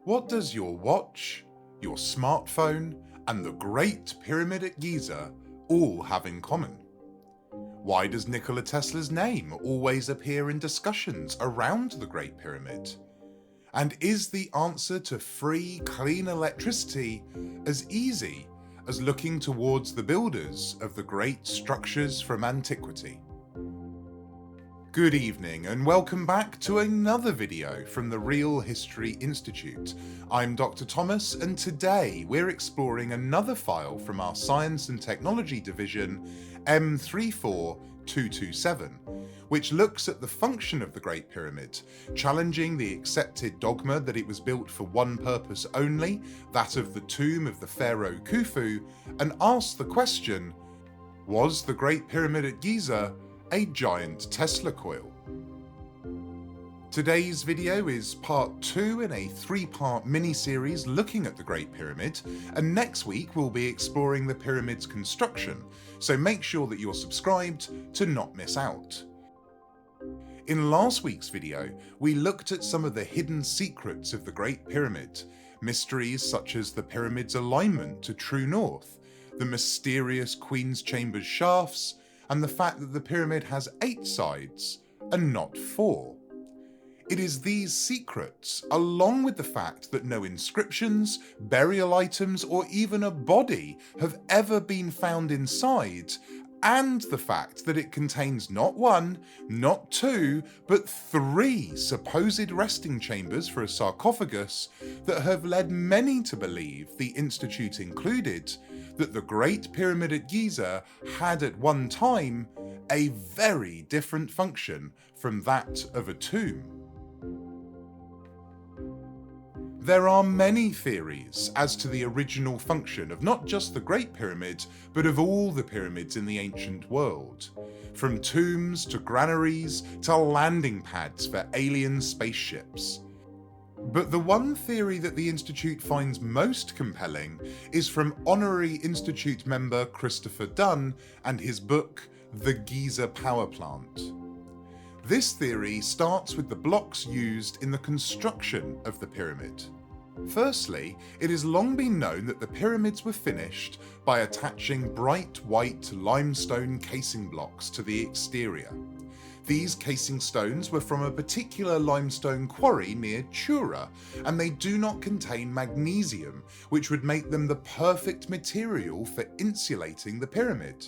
What does your watch, your smartphone, and the Great Pyramid at Giza all have in common? Why does Nikola Tesla's name always appear in discussions around the Great Pyramid? And is the answer to free, clean electricity as easy as looking towards the builders of the great structures from antiquity? Good evening and welcome back to another video from the Real History Institute. I'm Dr. Thomas and today we're exploring another file from our Science and Technology division M34227, which looks at the function of the Great Pyramid, challenging the accepted dogma that it was built for one purpose only, that of the tomb of the pharaoh Khufu, and asks the question, was the Great Pyramid at Giza a giant Tesla coil? Today's video is part 2 in a 3-part mini-series looking at the Great Pyramid, and next week we'll be exploring the pyramid's construction, so make sure that you're subscribed to not miss out. In last week's video, we looked at some of the hidden secrets of the Great Pyramid, mysteries such as the pyramid's alignment to true north, the mysterious Queen's Chamber's shafts, and the fact that the pyramid has 8 sides and not 4. It is these secrets, along with the fact that no inscriptions, burial items, or even a body have ever been found inside, and the fact that it contains not 1, not 2, but 3 supposed resting chambers for a sarcophagus that have led many to believe, the Institute included, that the Great Pyramid at Giza had at one time a very different function from that of a tomb. There are many theories as to the original function of not just the Great Pyramid, but of all the pyramids in the ancient world. From tombs to granaries to landing pads for alien spaceships. But the one theory that the Institute finds most compelling is from Honorary Institute member Christopher Dunn and his book, The Giza Powerplant. This theory starts with the blocks used in the construction of the pyramid. Firstly, it has long been known that the pyramids were finished by attaching bright white limestone casing blocks to the exterior. These casing stones were from a particular limestone quarry near Chura, and they do not contain magnesium, which would make them the perfect material for insulating the pyramid.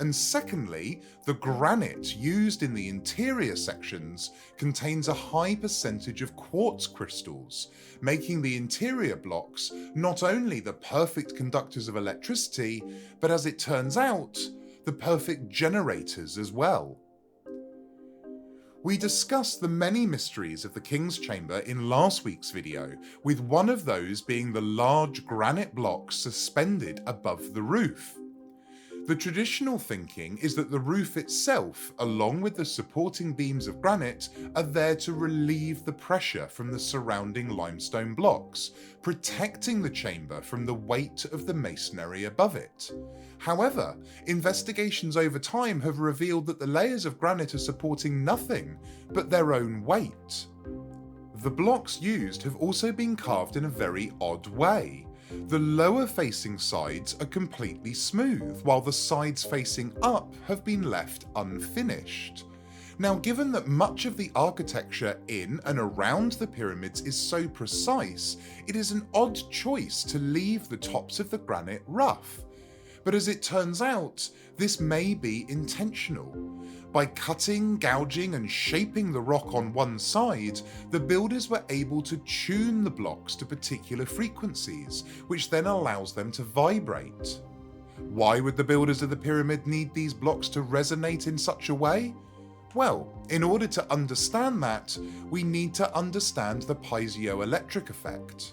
And secondly, the granite used in the interior sections contains a high percentage of quartz crystals, making the interior blocks not only the perfect conductors of electricity, but as it turns out, the perfect generators as well. We discussed the many mysteries of the King's Chamber in last week's video, with one of those being the large granite blocks suspended above the roof. The traditional thinking is that the roof itself, along with the supporting beams of granite, are there to relieve the pressure from the surrounding limestone blocks, protecting the chamber from the weight of the masonry above it. However, investigations over time have revealed that the layers of granite are supporting nothing but their own weight. The blocks used have also been carved in a very odd way. The lower facing sides are completely smooth, while the sides facing up have been left unfinished. Now, given that much of the architecture in and around the pyramids is so precise, it is an odd choice to leave the tops of the granite rough. But as it turns out, this may be intentional. By cutting, gouging and shaping the rock on one side, the builders were able to tune the blocks to particular frequencies, which then allows them to vibrate. Why would the builders of the pyramid need these blocks to resonate in such a way? Well, in order to understand that, we need to understand the piezoelectric effect.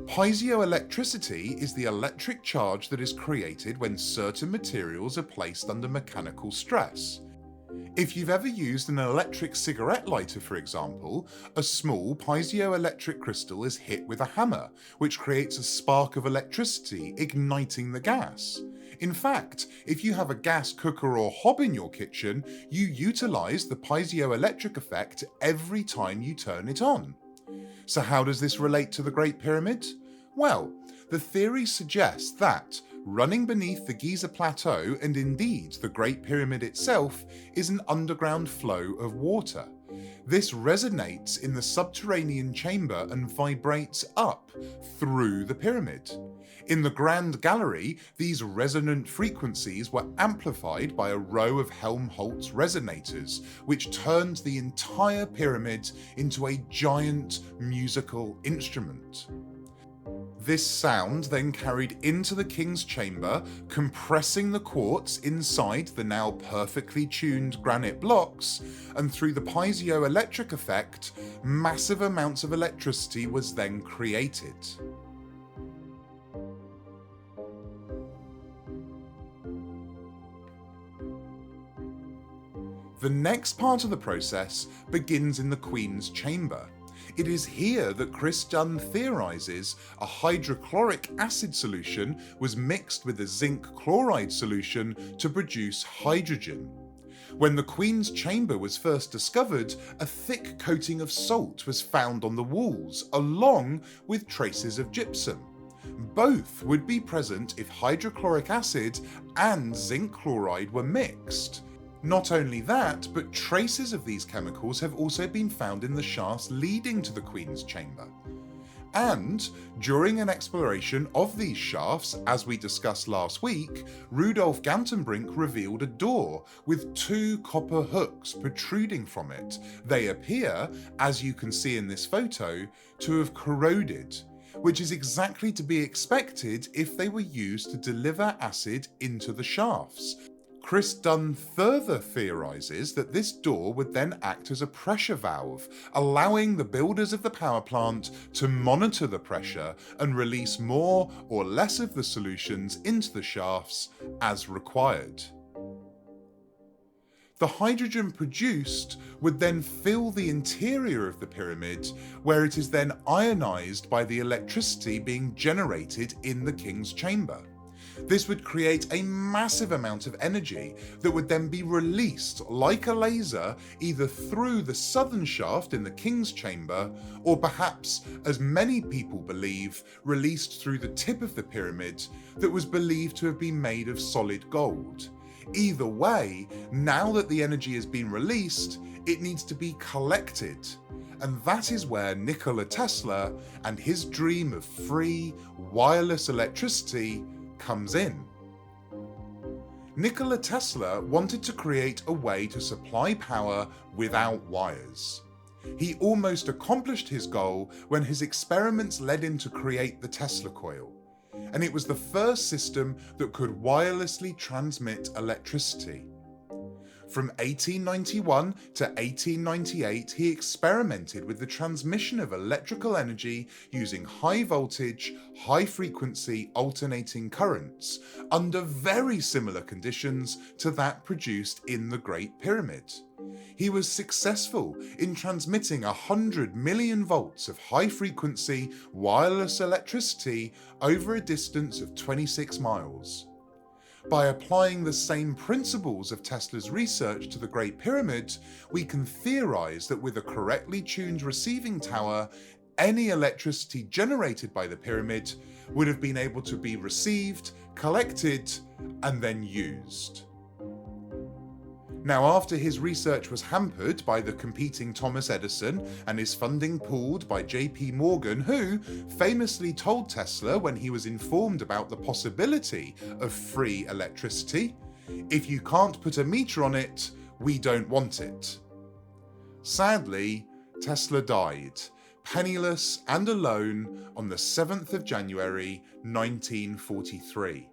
Piezoelectricity is the electric charge that is created when certain materials are placed under mechanical stress. If you've ever used an electric cigarette lighter, for example, a small piezoelectric crystal is hit with a hammer, which creates a spark of electricity, igniting the gas. In fact, if you have a gas cooker or hob in your kitchen, you utilise the piezoelectric effect every time you turn it on. So how does this relate to the Great Pyramid? Well, the theory suggests that running beneath the Giza plateau, and indeed the Great Pyramid itself, is an underground flow of water. This resonates in the subterranean chamber and vibrates up through the pyramid. In the Grand Gallery, these resonant frequencies were amplified by a row of Helmholtz resonators, which turned the entire pyramid into a giant musical instrument. This sound then carried into the king's chamber, compressing the quartz inside the now perfectly tuned granite blocks, and through the piezoelectric effect, massive amounts of electricity was then created. The next part of the process begins in the Queen's chamber. It is here that Dunn theorises a hydrochloric acid solution was mixed with a zinc chloride solution to produce hydrogen. When the Queen's chamber was first discovered, a thick coating of salt was found on the walls, along with traces of gypsum. Both would be present if hydrochloric acid and zinc chloride were mixed. Not only that, but traces of these chemicals have also been found in the shafts leading to the Queen's chamber. And during an exploration of these shafts, as we discussed last week, Rudolf Gantenbrink revealed a door with 2 copper hooks protruding from it. They appear, as you can see in this photo, to have corroded, which is exactly to be expected if they were used to deliver acid into the shafts. Dunn further theorises that this door would then act as a pressure valve, allowing the builders of the power plant to monitor the pressure and release more or less of the solutions into the shafts as required. The hydrogen produced would then fill the interior of the pyramid, where it is then ionised by the electricity being generated in the king's chamber. This would create a massive amount of energy that would then be released like a laser either through the southern shaft in the king's chamber, or perhaps, as many people believe, released through the tip of the pyramid that was believed to have been made of solid gold. Either way, now that the energy has been released, it needs to be collected. And that is where Nikola Tesla and his dream of free, wireless electricity comes in. Nikola Tesla wanted to create a way to supply power without wires. He almost accomplished his goal when his experiments led him to create the Tesla coil, and it was the first system that could wirelessly transmit electricity. From 1891 to 1898, he experimented with the transmission of electrical energy using high voltage, high frequency alternating currents under very similar conditions to that produced in the Great Pyramid. He was successful in transmitting 100 million volts of high frequency wireless electricity over a distance of 26 miles. By applying the same principles of Tesla's research to the Great Pyramid, we can theorize that with a correctly tuned receiving tower, any electricity generated by the pyramid would have been able to be received, collected, and then used. Now, after his research was hampered by the competing Thomas Edison and his funding pooled by JP Morgan, who famously told Tesla when he was informed about the possibility of free electricity, "If you can't put a meter on it, we don't want it." Sadly, Tesla died, penniless and alone, on the 7th of January 1943.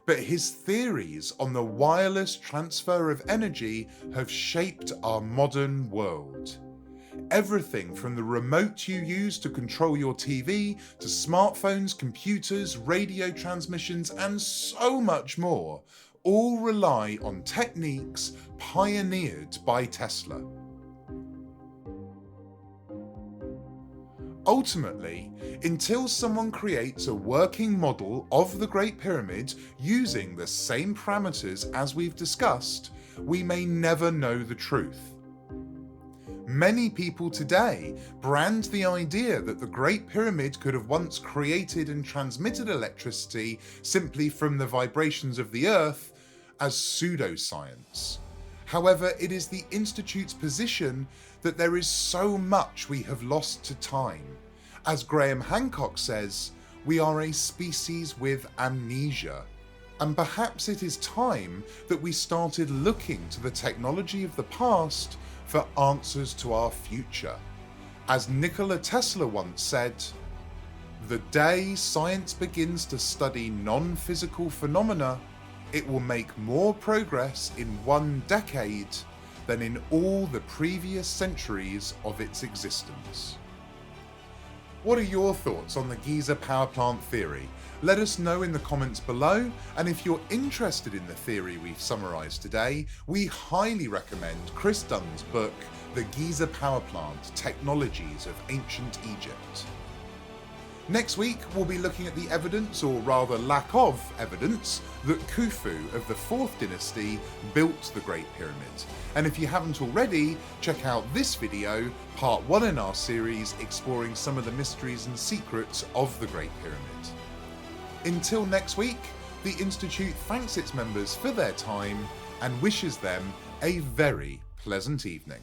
But his theories on the wireless transfer of energy have shaped our modern world. Everything from the remote you use to control your TV, to smartphones, computers, radio transmissions, and so much more, all rely on techniques pioneered by Tesla. Ultimately, until someone creates a working model of the Great Pyramid using the same parameters as we've discussed, we may never know the truth. Many people today brand the idea that the Great Pyramid could have once created and transmitted electricity simply from the vibrations of the Earth as pseudoscience. However, it is the Institute's position that there is so much we have lost to time. As Graham Hancock says, we are a species with amnesia. And perhaps it is time that we started looking to the technology of the past for answers to our future. As Nikola Tesla once said, "The day science begins to study non-physical phenomena, it will make more progress in 1 decade than in all the previous centuries of its existence." What are your thoughts on the Giza power plant theory? Let us know in the comments below, and if you're interested in the theory we've summarised today, we highly recommend Chris Dunn's book, The Giza Power Plant: Technologies of Ancient Egypt. Next week, we'll be looking at the evidence, or rather lack of evidence, that Khufu of the 4th dynasty built the Great Pyramid. And if you haven't already, check out this video, part 1 in our series exploring some of the mysteries and secrets of the Great Pyramid. Until next week, the Institute thanks its members for their time and wishes them a very pleasant evening.